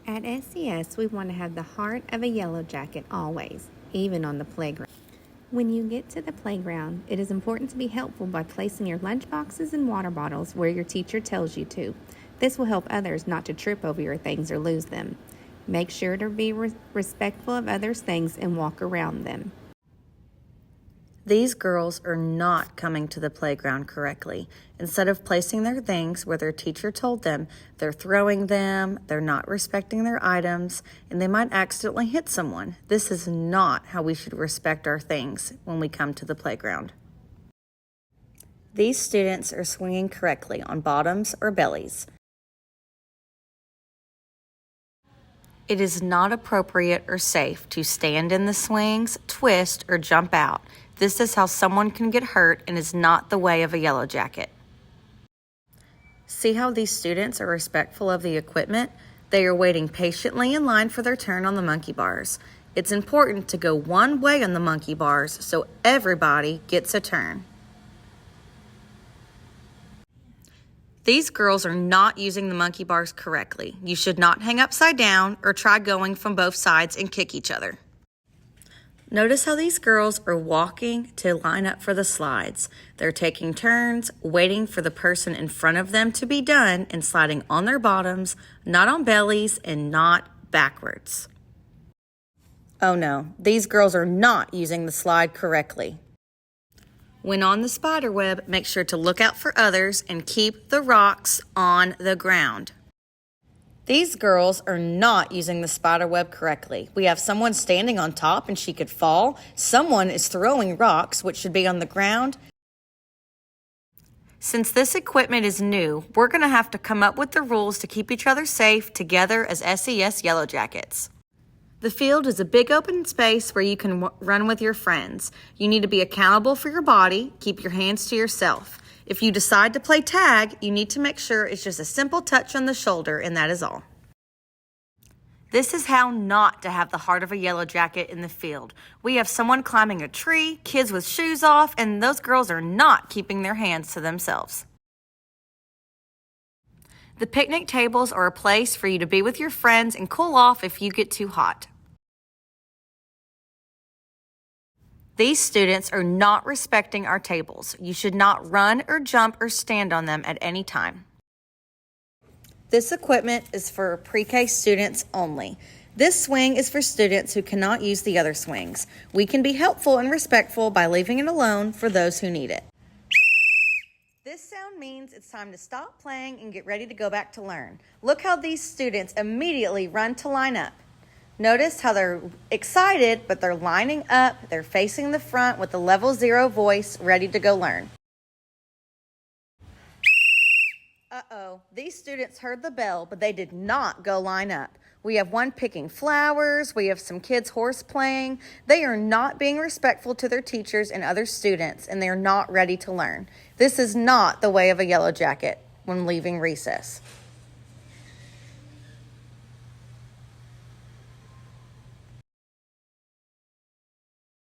At SES, we want to have the heart of a yellow jacket always, even on the playground. When you get to the playground, it is important to be helpful by placing your lunch boxes and water bottles where your teacher tells you to. This will help others not to trip over your things or lose them. Make sure to be respectful of others' things and walk around them. These girls are not coming to the playground correctly. Instead of placing their things where their teacher told them, they're throwing them, they're not respecting their items, and they might accidentally hit someone. This is not how we should respect our things when we come to the playground. These students are swinging correctly on bottoms or bellies. It is not appropriate or safe to stand in the swings, twist, or jump out. This is how someone can get hurt and is not the way of a yellow jacket. See how these students are respectful of the equipment? They are waiting patiently in line for their turn on the monkey bars. It's important to go one way on the monkey bars so everybody gets a turn. These girls are not using the monkey bars correctly. You should not hang upside down or try going from both sides and kick each other. Notice how these girls are walking to line up for the slides. They're taking turns, waiting for the person in front of them to be done and sliding on their bottoms, not on bellies, and not backwards. Oh no, these girls are not using the slide correctly. When on the spider web, make sure to look out for others and keep the rocks on the ground. These girls are not using the spider web correctly. We have someone standing on top and she could fall. Someone is throwing rocks, which should be on the ground. Since this equipment is new, we're going to have to come up with the rules to keep each other safe together as SES Yellow Jackets. The field is a big open space where you can run with your friends. You need to be accountable for your body. Keep your hands to yourself. If you decide to play tag, you need to make sure it's just a simple touch on the shoulder, and that is all. This is how not to have the heart of a yellow jacket in the field. We have someone climbing a tree, kids with shoes off, and those girls are not keeping their hands to themselves. The picnic tables are a place for you to be with your friends and cool off if you get too hot. These students are not respecting our tables. You should not run or jump or stand on them at any time. This equipment is for pre-K students only. This swing is for students who cannot use the other swings. We can be helpful and respectful by leaving it alone for those who need it. This sound means it's time to stop playing and get ready to go back to learn. Look how these students immediately run to line up. Notice how they're excited, but they're lining up. They're facing the front with the level 0 voice, ready to go learn. Uh-oh, these students heard the bell, but they did not go line up. We have one picking flowers. We have some kids horse playing. They are not being respectful to their teachers and other students, and they are not ready to learn. This is not the way of a yellow jacket when leaving recess.